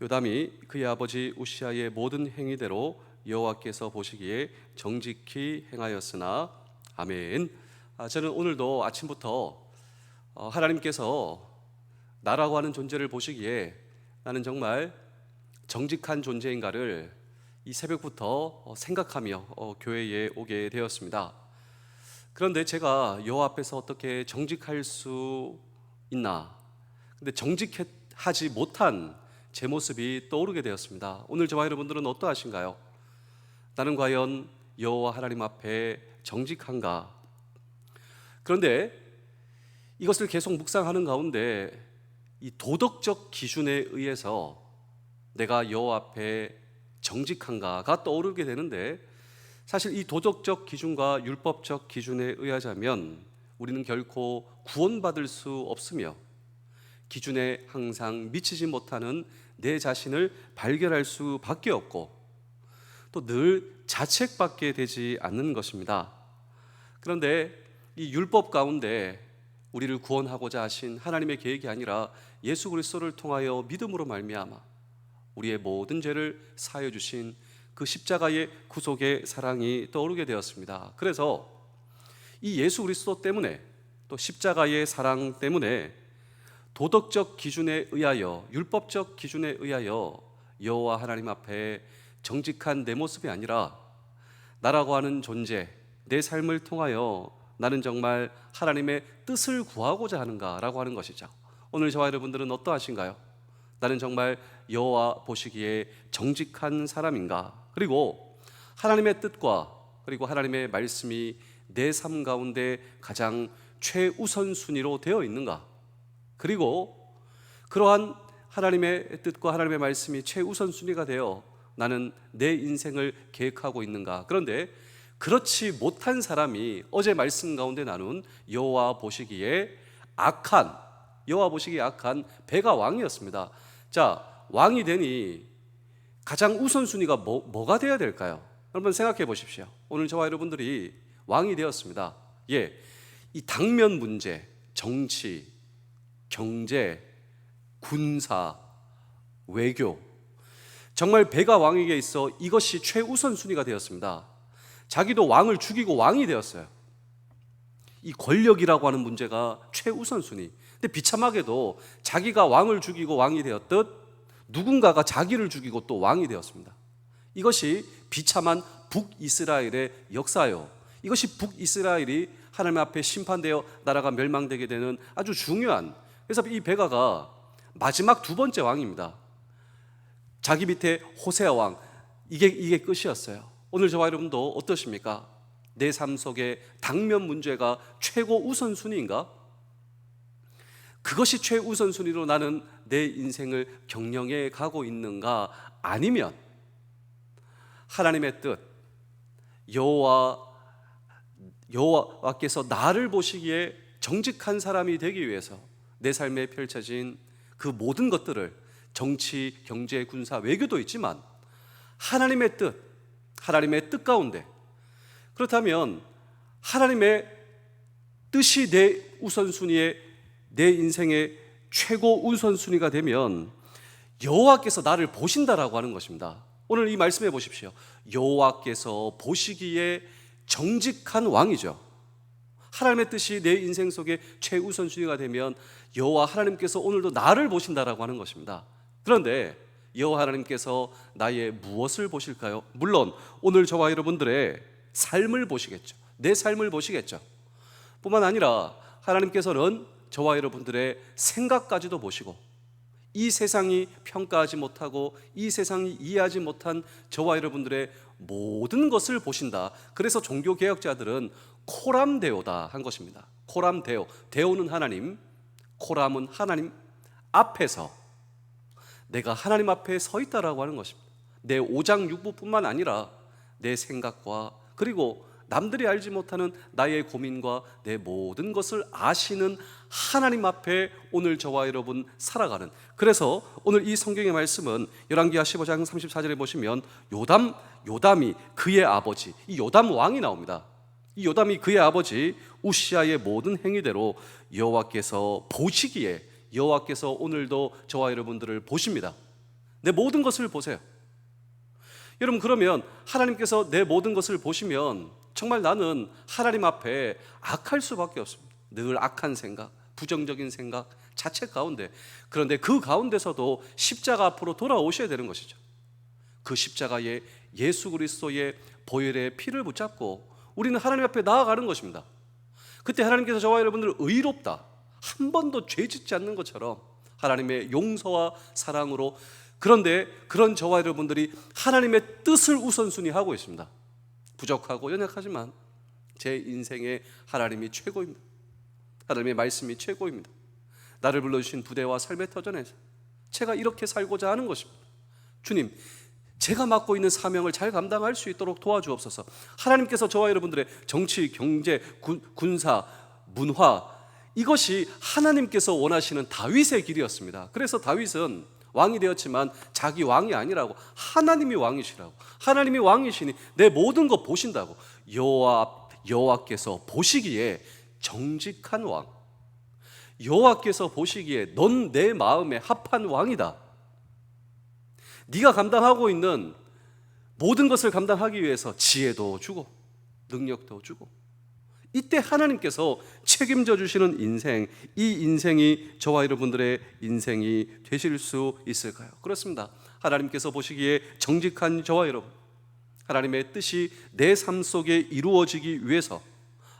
요담이 그의 아버지 우시아의 모든 행위대로 여호와께서 보시기에 정직히 행하였으나. 아멘. 저는 오늘도 아침부터 하나님께서 나라고 하는 존재를 보시기에 나는 정말 정직한 존재인가를 이 새벽부터 생각하며 교회에 오게 되었습니다. 그런데 제가 여호와 앞에서 어떻게 정직할 수 있나? 근데 정직하지 못한 제 모습이 떠오르게 되었습니다. 오늘 저와 여러분들은 어떠하신가요? 나는 과연 여호와 하나님 앞에 정직한가? 그런데 이것을 계속 묵상하는 가운데 이 도덕적 기준에 의해서 내가 여호와 앞에 정직한가가 떠오르게 되는데, 사실 이 도덕적 기준과 율법적 기준에 의하자면 우리는 결코 구원받을 수 없으며 기준에 항상 미치지 못하는 내 자신을 발견할 수밖에 없고 또 늘 자책받게 되지 않는 것입니다. 그런데 이 율법 가운데 우리를 구원하고자 하신 하나님의 계획이 아니라 예수 그리스도를 통하여 믿음으로 말미암아 우리의 모든 죄를 사하여 주신 그 십자가의 구속의 사랑이 떠오르게 되었습니다. 그래서 이 예수 그리스도 때문에, 또 십자가의 사랑 때문에 도덕적 기준에 의하여, 율법적 기준에 의하여 여호와 하나님 앞에 정직한 내 모습이 아니라 나라고 하는 존재, 내 삶을 통하여 나는 정말 하나님의 뜻을 구하고자 하는가라고 하는 것이죠. 오늘 저와 여러분들은 어떠하신가요? 나는 정말 여호와 보시기에 정직한 사람인가? 그리고 하나님의 뜻과 그리고 하나님의 말씀이 내 삶 가운데 가장 최우선순위로 되어 있는가? 그리고 그러한 하나님의 뜻과 하나님의 말씀이 최우선순위가 되어 나는 내 인생을 계획하고 있는가? 그런데 그렇지 못한 사람이 어제 말씀 가운데 나눈 여호와 보시기에 악한 베가 왕이었습니다. 자, 왕이 되니 가장 우선순위가 뭐가 돼야 될까요? 여러분 생각해 보십시오. 오늘 저와 여러분들이 왕이 되었습니다. 이 당면 문제, 정치, 경제, 군사, 외교, 정말 베가 왕에게 있어 이것이 최우선순위가 되었습니다. 자기도 왕을 죽이고 왕이 되었어요. 이 권력이라고 하는 문제가 최우선순위. 근데 비참하게도 자기가 왕을 죽이고 왕이 되었듯 누군가가 자기를 죽이고 또 왕이 되었습니다. 이것이 비참한 북이스라엘의 역사요. 이것이 북이스라엘이 하나님 앞에 심판되어 나라가 멸망되게 되는 아주 중요한, 그래서 이 베가가 마지막 두 번째 왕입니다. 자기 밑에 호세아 왕, 이게 끝이었어요. 오늘 저와 여러분도 어떠십니까? 내 삶 속에 당면 문제가 최고 우선순위인가? 그것이 최우선순위로 나는 내 인생을 경영해 가고 있는가? 아니면 하나님의 뜻, 여호와께서 나를 보시기에 정직한 사람이 되기 위해서 내 삶에 펼쳐진 그 모든 것들을, 정치, 경제, 군사, 외교도 있지만 하나님의 뜻 가운데, 그렇다면 하나님의 뜻이 내 우선순위에, 내 인생의 최고 우선순위가 되면 여호와께서 나를 보신다라고 하는 것입니다. 오늘 이 말씀해 보십시오. 여호와께서 보시기에 정직한 왕이죠. 하나님의 뜻이 내 인생 속에 최우선순위가 되면 여호와 하나님께서 오늘도 나를 보신다라고 하는 것입니다. 그런데 여호와 하나님께서 나의 무엇을 보실까요? 물론 오늘 저와 여러분들의 삶을 보시겠죠. 내 삶을 보시겠죠. 뿐만 아니라 하나님께서는 저와 여러분들의 생각까지도 보시고, 이 세상이 평가하지 못하고 이 세상이 이해하지 못한 저와 여러분들의 모든 것을 보신다. 그래서 종교개혁자들은 코람데오다 한 것입니다. 코람데오, 데오는 하나님, 코람은 하나님 앞에서 내가 하나님 앞에 서 있다라고 하는 것입니다. 내 오장육부뿐만 아니라 내 생각과 그리고 남들이 알지 못하는 나의 고민과 내 모든 것을 아시는 하나님 앞에 오늘 저와 여러분 살아가는, 그래서 오늘 이 성경의 말씀은 열왕기하 15장 34절에 보시면 요담이 그의 아버지, 이 요담 왕이 나옵니다. 이 요담이 그의 아버지 우시아의 모든 행위대로 여호와께서 보시기에, 여호와께서 오늘도 저와 여러분들을 보십니다. 내 모든 것을 보세요. 여러분, 그러면 하나님께서 내 모든 것을 보시면 정말 나는 하나님 앞에 악할 수밖에 없습니다. 늘 악한 생각, 부정적인 생각 자체 가운데, 그런데 그 가운데서도 십자가 앞으로 돌아오셔야 되는 것이죠. 그 십자가에 예수 그리스도의 보혈의 피를 붙잡고 우리는 하나님 앞에 나아가는 것입니다. 그때 하나님께서 저와 여러분들을 의롭다, 한 번도 죄 짓지 않는 것처럼 하나님의 용서와 사랑으로, 그런데 그런 저와 여러분들이 하나님의 뜻을 우선순위 하고 있습니다. 부족하고 연약하지만 제 인생에 하나님이 최고입니다. 하나님의 말씀이 최고입니다. 나를 불러주신 부대와 삶의 터전에서 제가 이렇게 살고자 하는 것입니다. 주님, 제가 맡고 있는 사명을 잘 감당할 수 있도록 도와주옵소서. 하나님께서 저와 여러분들의 정치, 경제, 군사, 문화, 이것이 하나님께서 원하시는 다윗의 길이었습니다. 그래서 다윗은 왕이 되었지만 자기 왕이 아니라고, 하나님이 왕이시라고, 하나님이 왕이시니 내 모든 것 보신다고, 여호와께서 보시기에 정직한 왕, 여호와께서 보시기에 넌 내 마음에 합한 왕이다. 네가 감당하고 있는 모든 것을 감당하기 위해서 지혜도 주고 능력도 주고, 이때 하나님께서 책임져 주시는 인생, 이 인생이 저와 여러분들의 인생이 되실 수 있을까요? 그렇습니다. 하나님께서 보시기에 정직한 저와 여러분, 하나님의 뜻이 내 삶 속에 이루어지기 위해서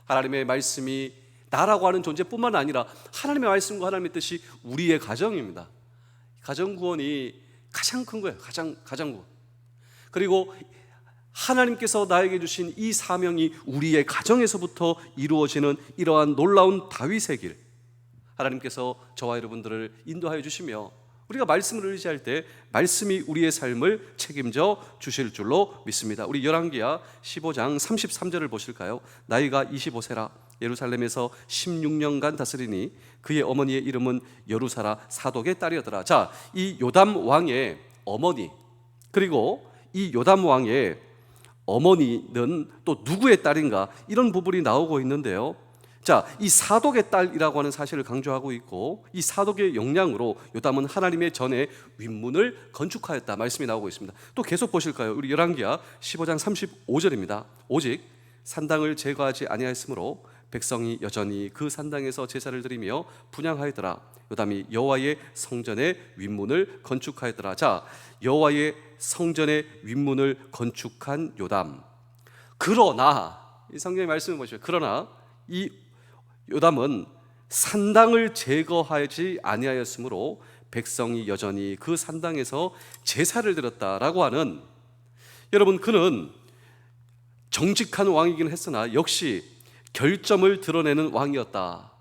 하나님의 말씀이 나라고 하는 존재뿐만 아니라 하나님의 말씀과 하나님의 뜻이 우리의 가정입니다. 가정 구원이 가장 큰 거예요. 가장 구원. 그리고 하나님께서 나에게 주신 이 사명이 우리의 가정에서부터 이루어지는 이러한 놀라운 다윗의 길, 하나님께서 저와 여러분들을 인도하여 주시며 우리가 말씀을 의지할 때 말씀이 우리의 삶을 책임져 주실 줄로 믿습니다. 우리 열왕기하 15장 33절을 보실까요? 나이가 25세라 예루살렘에서 16년간 다스리니 그의 어머니의 이름은 여루사라 사독의 딸이었더라. 자, 이 요담 왕의 어머니, 그리고 이 요담 왕의 어머니는 또 누구의 딸인가, 이런 부분이 나오고 있는데요. 자, 이 사독의 딸이라고 하는 사실을 강조하고 있고, 이 사독의 역량으로 요담은 하나님의 전에 윗문을 건축하였다 말씀이 나오고 있습니다. 또 계속 보실까요? 우리 열왕기하 15장 35절입니다. 오직 산당을 제거하지 아니하였으므로 백성이 여전히 그 산당에서 제사를 드리며 분향하였더라. 요담이 여호와의 성전의 윗문을 건축하였더라. 자, 여호와의 성전의 윗문을 건축한 요담. 그러나 이 성경의 말씀을 보시죠. 그러나 이 요담은 산당을 제거하지 아니하였으므로 백성이 여전히 그 산당에서 제사를 드렸다라고 하는, 여러분, 그는 정직한 왕이긴 했으나 역시 결점을 드러내는 왕이었다.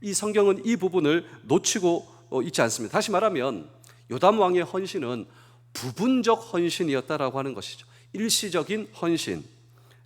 이 성경은 이 부분을 놓치고 있지 않습니다. 다시 말하면 요담 왕의 헌신은 부분적 헌신이었다라고 하는 것이죠. 일시적인 헌신,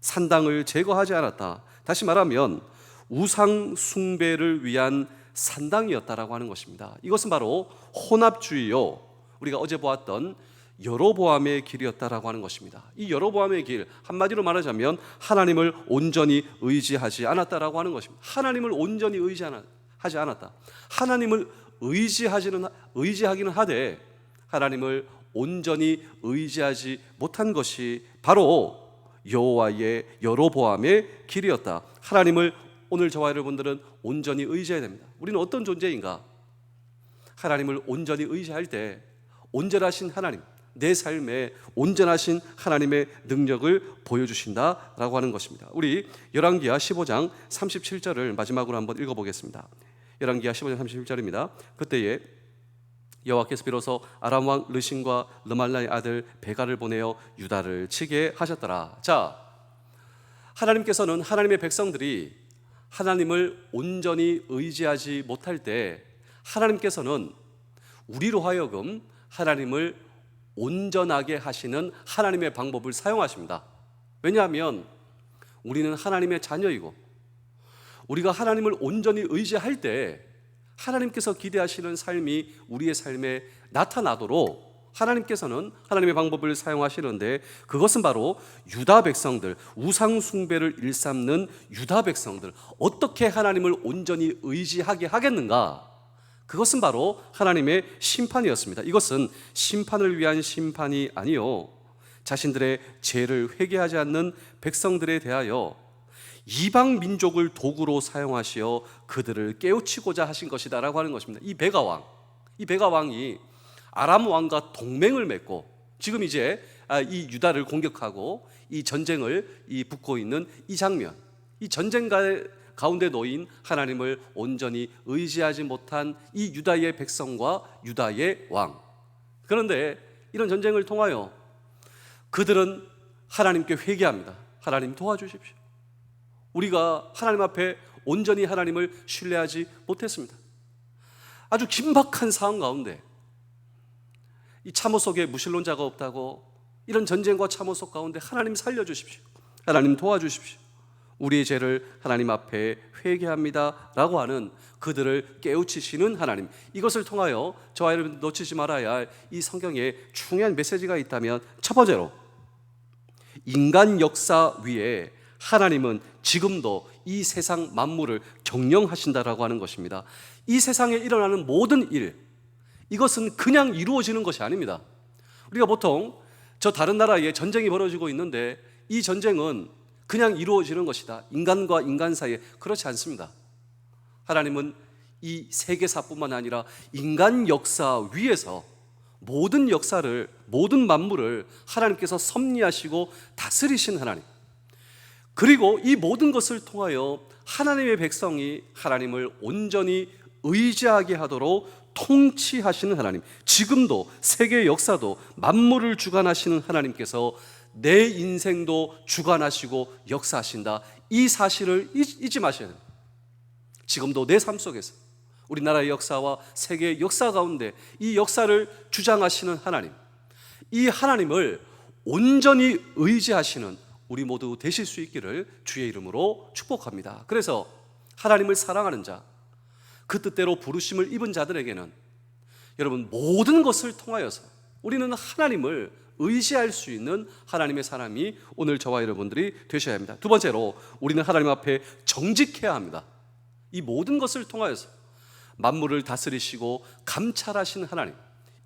산당을 제거하지 않았다. 다시 말하면 우상 숭배를 위한 산당이었다라고 하는 것입니다. 이것은 바로 혼합주의요, 우리가 어제 보았던 여로보암의 길이었다라고 하는 것입니다. 이 여로보암의 길, 한마디로 말하자면 하나님을 온전히 의지하지 않았다라고 하는 것입니다. 하나님을 온전히 의지하지 않았다. 하나님을 의지하기는 하되 하나님을 온전히 의지하지 못한 것이 바로 여호와의 여로보암의 길이었다. 하나님을 오늘 저와 여러분들은 온전히 의지해야 됩니다. 우리는 어떤 존재인가? 하나님을 온전히 의지할 때 온전하신 하나님, 내 삶에 온전하신 하나님의 능력을 보여주신다라고 하는 것입니다. 우리 열왕기하 15장 37절을 마지막으로 한번 읽어보겠습니다. 열왕기하 15장 37절입니다. 그때에 여호와께서 비로소 아람 왕 르신과 르말라의 아들 베가를 보내어 유다를 치게 하셨더라. 자, 하나님께서는 하나님의 백성들이 하나님을 온전히 의지하지 못할 때 하나님께서는 우리로 하여금 하나님을 온전하게 하시는 하나님의 방법을 사용하십니다. 왜냐하면 우리는 하나님의 자녀이고 우리가 하나님을 온전히 의지할 때 하나님께서 기대하시는 삶이 우리의 삶에 나타나도록 하나님께서는 하나님의 방법을 사용하시는데, 그것은 바로 유다 백성들, 우상 숭배를 일삼는 유다 백성들, 어떻게 하나님을 온전히 의지하게 하겠는가? 그것은 바로 하나님의 심판이었습니다. 이것은 심판을 위한 심판이 아니요, 자신들의 죄를 회개하지 않는 백성들에 대하여 이방 민족을 도구로 사용하시어 그들을 깨우치고자 하신 것이다 라고 하는 것입니다. 이 베가 왕이 아람 왕과 동맹을 맺고 지금 이제 이 유다를 공격하고 이 전쟁을 붙고 있는 이 장면, 이 전쟁 가운데 놓인 하나님을 온전히 의지하지 못한 이 유다의 백성과 유다의 왕. 그런데 이런 전쟁을 통하여 그들은 하나님께 회개합니다. 하나님 도와주십시오. 우리가 하나님 앞에 온전히 하나님을 신뢰하지 못했습니다. 아주 긴박한 상황 가운데 이 참호 속에 무신론자가 없다고, 이런 전쟁과 참호 속 가운데 하나님 살려주십시오. 하나님 도와주십시오. 우리의 죄를 하나님 앞에 회개합니다 라고 하는 그들을 깨우치시는 하나님, 이것을 통하여 저와 여러분 놓치지 말아야 할 이 성경에 중요한 메시지가 있다면, 첫 번째로 인간 역사 위에 하나님은 지금도 이 세상 만물을 경영하신다라고 하는 것입니다. 이 세상에 일어나는 모든 일, 이것은 그냥 이루어지는 것이 아닙니다. 우리가 보통 저 다른 나라에 전쟁이 벌어지고 있는데 이 전쟁은 그냥 이루어지는 것이다, 인간과 인간 사이에, 그렇지 않습니다. 하나님은 이 세계사뿐만 아니라 인간 역사 위에서 모든 역사를, 모든 만물을 하나님께서 섭리하시고 다스리신 하나님, 그리고 이 모든 것을 통하여 하나님의 백성이 하나님을 온전히 의지하게 하도록 통치하시는 하나님, 지금도 세계 역사도 만물을 주관하시는 하나님께서 내 인생도 주관하시고 역사하신다, 이 사실을 잊지 마셔야 됩니다. 지금도 내 삶 속에서 우리나라의 역사와 세계의 역사 가운데 이 역사를 주장하시는 하나님, 이 하나님을 온전히 의지하시는 우리 모두 되실 수 있기를 주의 이름으로 축복합니다. 그래서 하나님을 사랑하는 자, 그 뜻대로 부르심을 입은 자들에게는 여러분 모든 것을 통하여서 우리는 하나님을 의지할 수 있는 하나님의 사람이 오늘 저와 여러분들이 되셔야 합니다. 두 번째로 우리는 하나님 앞에 정직해야 합니다. 이 모든 것을 통하여서 만물을 다스리시고 감찰하시는 하나님,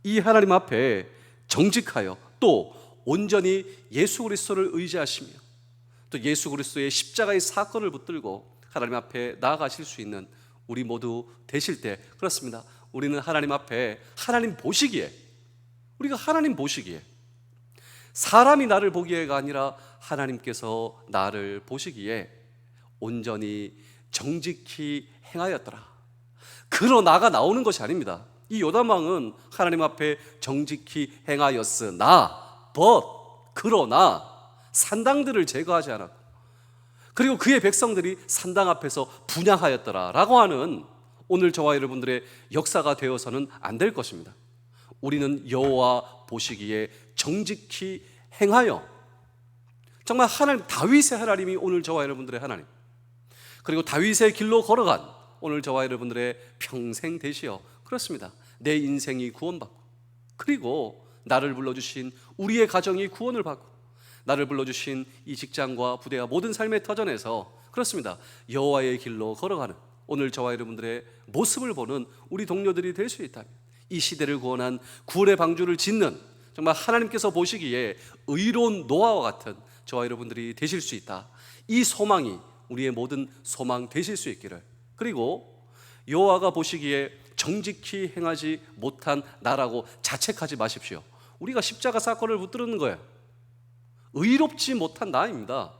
이 하나님 앞에 정직하여 또 온전히 예수 그리스도를 의지하시며 또 예수 그리스도의 십자가의 사건을 붙들고 하나님 앞에 나아가실 수 있는 우리 모두 되실 때, 그렇습니다, 우리는 하나님 앞에 하나님 보시기에, 우리가 하나님 보시기에, 사람이 나를 보기에가 아니라 하나님께서 나를 보시기에 온전히 정직히 행하였더라, 그러나가 나오는 것이 아닙니다. 이 요담왕은 하나님 앞에 정직히 행하였으나, 그러나 산당들을 제거하지 않았고, 그리고 그의 백성들이 산당 앞에서 분향하였더라 라고 하는 오늘 저와 여러분들의 역사가 되어서는 안 될 것입니다. 우리는 여호와 보시기에 정직히 행하여, 정말 하나님, 다윗의 하나님이 오늘 저와 여러분들의 하나님, 그리고 다윗의 길로 걸어간 오늘 저와 여러분들의 평생 되시어, 그렇습니다, 내 인생이 구원받고, 그리고 나를 불러주신 우리의 가정이 구원을 받고, 나를 불러주신 이 직장과 부대와 모든 삶의 터전에서, 그렇습니다, 여호와의 길로 걸어가는 오늘 저와 여러분들의 모습을 보는 우리 동료들이 될 수 있다면, 이 시대를 구원한 구원의 방주를 짓는 정말 하나님께서 보시기에 의로운 노아와 같은 저와 여러분들이 되실 수 있다, 이 소망이 우리의 모든 소망 되실 수 있기를. 그리고 여호와가 보시기에 정직히 행하지 못한 나라고 자책하지 마십시오. 우리가 십자가 사건을 붙드는 거예요. 의롭지 못한 나입니다.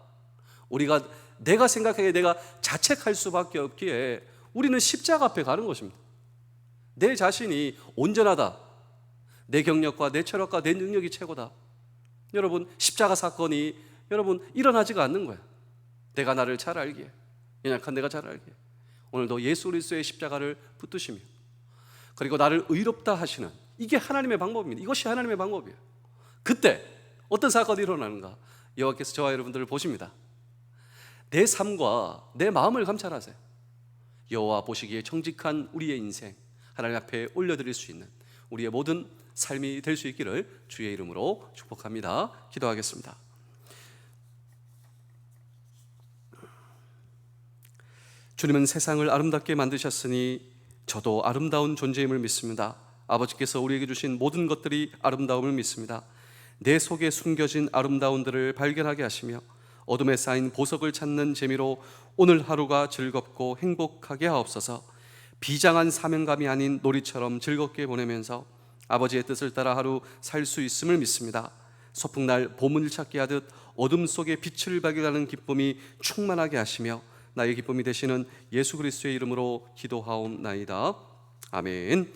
우리가, 내가 생각하기에 내가 자책할 수밖에 없기에 우리는 십자가 앞에 가는 것입니다. 내 자신이 온전하다, 내 경력과 내 철학과 내 능력이 최고다, 여러분 십자가 사건이 여러분 일어나지가 않는 거예요. 내가 나를 잘 알기에, 연약한 내가 잘 알기에 오늘도 예수 그리스도의 십자가를 붙드시며, 그리고 나를 의롭다 하시는, 이게 하나님의 방법입니다. 이것이 하나님의 방법이에요. 그때 어떤 사건이 일어나는가? 여호와께서 저와 여러분들을 보십니다. 내 삶과 내 마음을 감찰하세요. 여호와 보시기에 정직한 우리의 인생 하나님 앞에 올려드릴 수 있는 우리의 모든 삶이 될 수 있기를 주의 이름으로 축복합니다. 기도하겠습니다. 주님은 세상을 아름답게 만드셨으니 저도 아름다운 존재임을 믿습니다. 아버지께서 우리에게 주신 모든 것들이 아름다움을 믿습니다. 내 속에 숨겨진 아름다움들을 발견하게 하시며 어둠에 쌓인 보석을 찾는 재미로 오늘 하루가 즐겁고 행복하게 하옵소서. 비장한 사명감이 아닌 놀이처럼 즐겁게 보내면서 아버지의 뜻을 따라 하루 살 수 있음을 믿습니다. 소풍날 보물 찾기 하듯 어둠 속에 빛을 발견하는 기쁨이 충만하게 하시며 나의 기쁨이 되시는 예수 그리스도의 이름으로 기도하옵나이다. 아멘.